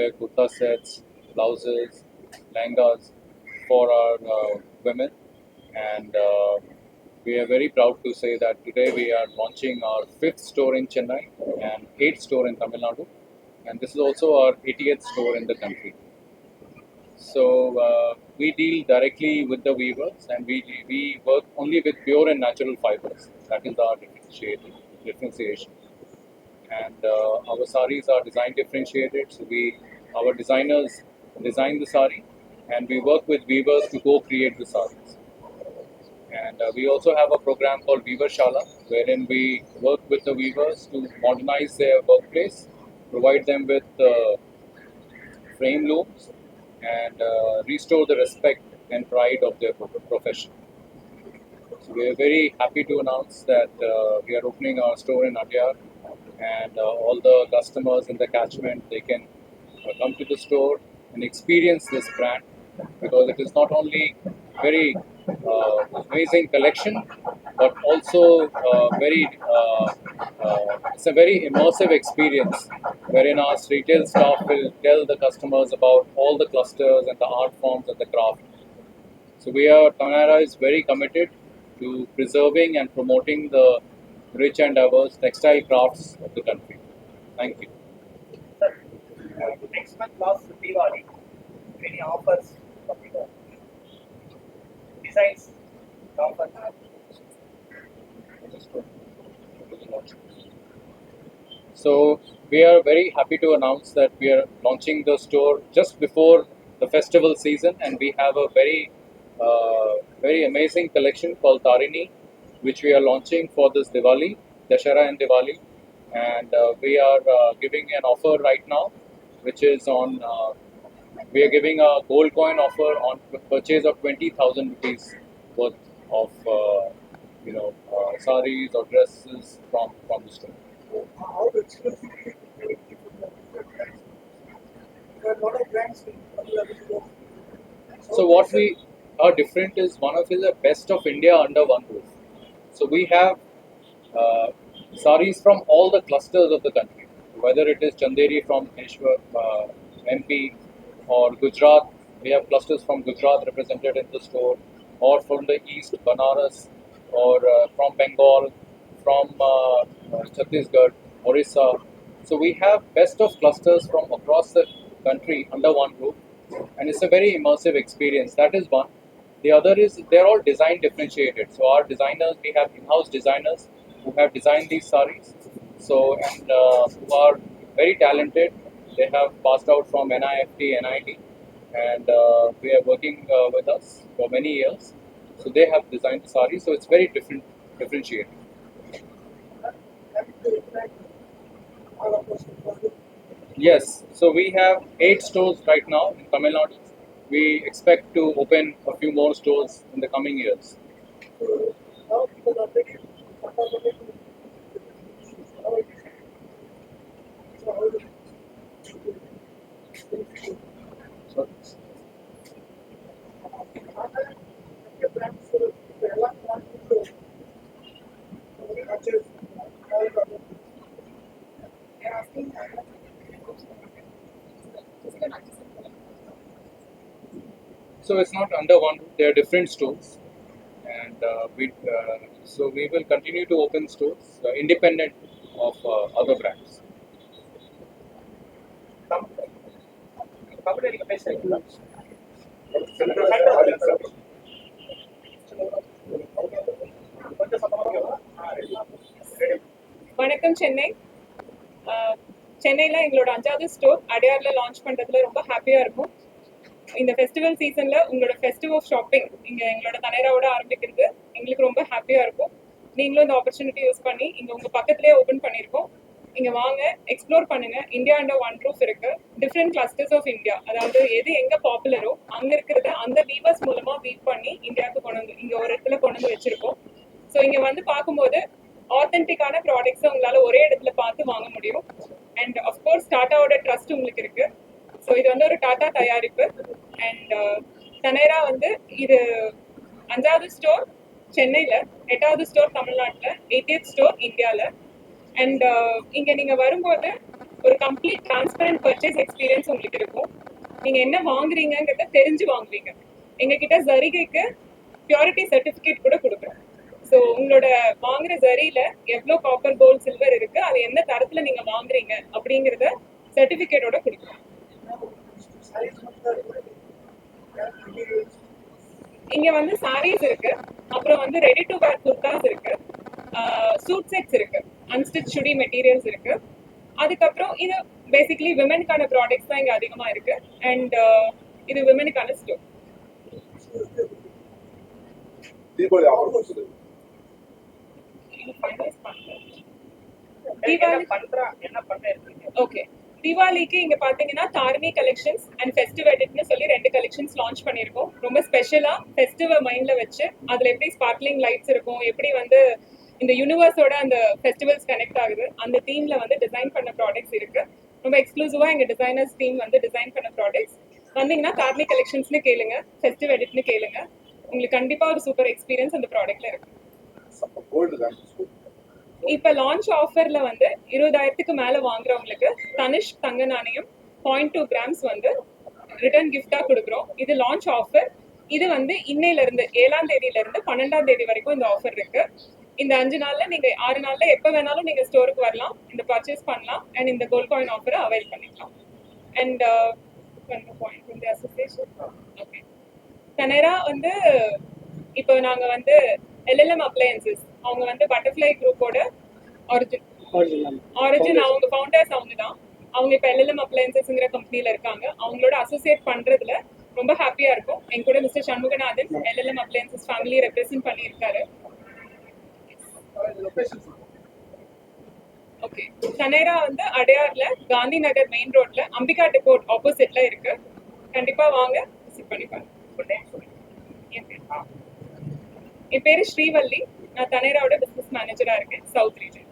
wear kurta sets, blouses, lehengas for our women. And we are very proud to say that today we are launching our 5th store in Chennai and 8th store in Tamil Nadu. And this is also our 80th store in the country. So we deal directly with the weavers, and we work only with pure and natural fibers. That is our differentiation. And our saris are design differentiated. So our designers design the sari, and we work with weavers to co-create the saris. And we also have a program called Weaver Shala, wherein we work with the weavers to modernize their workplace, provide them with frame looms, and restore the respect and pride of their profession. So we are very happy to announce that we are opening our store in Adyar, and all the customers in the catchment, they can come to the store and experience this brand, because it is not only very amazing collection, but also it's a very immersive experience, wherein our retail staff will tell the customers about all the clusters and the art forms and the craft. So Taneira is very committed to preserving and promoting the rich and diverse textile crafts of the country. Thank you. Sir, next month last Diwali, any offers for the designs offer? So we are very happy to announce that we are launching the store just before the festival season, and we have a very amazing collection called Tarini, which we are launching for this Diwali, Dashara and Diwali, and we are giving an offer right now, which is on. We are giving a gold coin offer on purchase of 20,000 rupees worth of saris or dresses from the store. How exclusive there are a lot of brands So what we are different is one of the best of India under one roof. So we have saris from all the clusters of the country, whether it is Chanderi from MP, or Gujarat. We have clusters from Gujarat represented in the store, or from the east, Banaras, or from Bengal, from Chhattisgarh, Orissa. So we have best of clusters from across the country under one roof, and it's a very immersive experience. That is one. The other is they're all design differentiated. So our designers, we have in-house designers who have designed these saris. So and who are very talented. They have passed out from NIFT, NIT, and they are working with us for many years. So they have designed the saris. So it's very differentiated. Yes, so we have 8 stores right now in Tamil Nadu. We expect to open a few more stores in the coming years. So it's not under one roof. They are different stores, and so we will continue to open stores independent of other brands. வணக்கம் சென்னை. சென்னையில் எங்களோட 5வது store அடையாரில் launch பண்ணுறதுல ரொம்ப ஹாப்பியாக இருக்கும். இந்த festival சீசனில் உங்களோட ஃபெஸ்டிவ் ஆஃப் ஷாப்பிங் இங்கே எங்களோட தனேராவோட ஆரம்பிக்கிறது எங்களுக்கு ரொம்ப ஹாப்பியாக இருக்கும். நீங்களும் இந்த ஆப்பர்ச்சுனிட்டி யூஸ் பண்ணி இங்கே உங்கள் பக்கத்துலேயே ஓப்பன் பண்ணியிருக்கோம். இங்கே வாங்க, எக்ஸ்ப்ளோர் பண்ணுங்கள். இந்தியா அண்டர் ஒன் ரூஃப் இருக்குது. டிஃப்ரெண்ட் கிளஸ்டர்ஸ் ஆஃப் இந்தியா, அதாவது எது எங்கே பாப்புலரோ அங்கே இருக்கிறத அந்த வீவர்ஸ் மூலமாக வீவ் பண்ணி இந்தியாவுக்கு கொண்டு வந்து இங்கே ஒரு இடத்துல கொண்டு வந்து வச்சுருக்கோம். ஸோ இங்கே வந்து பார்க்கும்போது ஆத்தென்டிக்கான ப்ராடக்ட்ஸை உங்களால் ஒரே இடத்துல பார்த்து வாங்க முடியும். அண்ட் அஃப்கோர்ஸ் டாட்டாவோட ட்ரஸ்ட் உங்களுக்கு இருக்கு. ஸோ இது வந்து ஒரு டாட்டா தயாரிப்பு. அண்ட் தனேரா வந்து இது 5வது ஸ்டோர் சென்னையில், 8வது ஸ்டோர் தமிழ்நாட்டில், 80th ஸ்டோர் இந்தியாவில். அண்ட் இங்கே நீங்கள் வரும்போது ஒரு கம்ப்ளீட் டிரான்ஸ்பரண்ட் பர்ச்சேஸ் எக்ஸ்பீரியன்ஸ் உங்களுக்கு இருக்கும். நீங்க என்ன வாங்குறீங்கங்கிறத தெரிஞ்சு வாங்குவீங்க. எங்ககிட்ட ஜரிகைக்கு பியூரிட்டி சர்டிஃபிகேட் கூட கொடுக்குறோம். ஸோ உங்களோட வாங்குற ஜரியில எவ்வளோ காப்பர் கோல்ட் சில்வர் இருக்கு, அது என்ன தரத்துல நீங்க வாங்குறீங்க அப்படிங்கிறத சர்டிஃபிகேட்டோட கொடுக்குறோம். Sarees மட்டும் தான் இருக்கு. Materials. இங்க வந்து சாரீஸ் இருக்கு, அப்புறம் வந்து ரெடி டு வேர் குர்தாஸ் இருக்கு, சூட் செட்ஸ் இருக்கு, அன்ஸ்டிச் சுடி மெட்டீரியல்ஸ் இருக்கு. அதுக்கப்புறம் இது பேசிக்கலி விமென்கான ப்ராடக்ட்ஸ் தான் இங்க அதிகமா இருக்கு. அண்ட் இது விமெனுக்கான ஸ்டோர். தீபாவளி ஆஃபர் கொடுக்குது. என்ன பண்ண இருக்கீங்க? ஓகே, தீபாவளிக்கு இங்க பாத்தீங்கன்னா தாரணி கலெக்ஷன்ஸ் அண்ட் ஃபெஸ்டிவ் எடிட்னு சொல்லி 2 கலெக்ஷன்ஸ் லான்ச் பண்ணியிருக்கோம். ரொம்ப ஸ்பெஷலா ஃபெஸ்டிவ் மைண்ட்ல வச்சு அதுல எப்படி ஸ்பார்க்லிங் லைட்ஸ் இருக்கும், எப்படி வந்து இந்த யூனிவர்ஸோட அந்த ஃபெஸ்டிவல்ஸ் கனெக்ட் ஆகுது, அந்த தீம்ல வந்து டிசைன் பண்ண ப்ராடக்ட்ஸ் இருக்கு. ரொம்ப எக்ஸ்க்ளூசிவா எங்க டிசைனர்ஸ் டீம் வந்து டிசைன் பண்ண ப்ராடக்ட்ஸ். வந்தீங்கன்னா தாரணி கலெக்ஷன்ஸ்னு கேளுங்க, ஃபெஸ்டிவ் எடிட்னு கேளுங்க, உங்களுக்கு கண்டிப்பா ஒரு சூப்பர் எக்ஸ்பீரியன்ஸ் அந்த ப்ராடக்ட்ல இருக்கு. கோல்டு தான். இப்ப லான்ச் ஆஃபர்ல வந்து 20,000க்கு மேல வாங்குறவங்களுக்கு தனிஷ்க் தங்க நாணயம் 0.2 கிராம்ஸ் வந்து ரிட்டர்ன் கிஃப்டா கொடுக்குறோம். இது லான்ச் ஆஃபர். இது வந்து இன்னையில இருந்து 7ஆம் தேதியில இருந்து 12ஆம் தேதி வரைக்கும் இந்த ஆஃபர் இருக்கு. இந்த 5 நாள்ல நீங்க 6 நாள்ல எப்ப வேணாலும் நீங்க ஸ்டோருக்கு வரலாம், இந்த பர்ச்சேஸ் பண்ணலாம் அண்ட் இந்த கோல்ட் காயின் ஆஃபரை அவைல் பண்ணிக்கலாம். அண்ட் பாயிண்ட் இந்த அசோசியேஷன் ஓகே கனரா வந்து இப்போ நாங்க வந்து LLM அப்ளையன்சஸ், அவங்க வந்து பட்டர்ஃப்ளை குரூப்போட ஆரிஜின் அவங்க ஃபவுண்டர்ஸ் அவங்க தான். அவங்க இப்போ LLM அப்ளையன்சஸ்ங்கிற கம்பெனில இருக்காங்க. அவங்களோட அசோசியேட் பண்றதுல ரொம்ப ஹாப்பியா இருக்கும். எங்க கூட மிஸ்டர் சண்முகநாதன் LLM அப்ளையன்சஸ் ஃபேமிலியை ரெப்ரசென்ட் பண்ணியிருக்காரு. ஓகே, கனேரா வந்து அடையார்ல காந்தி நகர் மெயின் ரோட்ல அம்பிகா டெப்போர்ட் ஆப்போசிட்ல இருக்கு. கண்டிப்பா வாங்க, விசிட் பண்ணி பாருங்க. என் பேரு ஸ்ரீவல்லி. நான் தனேராவோட பிசினஸ் மேனேஜரா இருக்கேன், சவுத் ரீஜன்.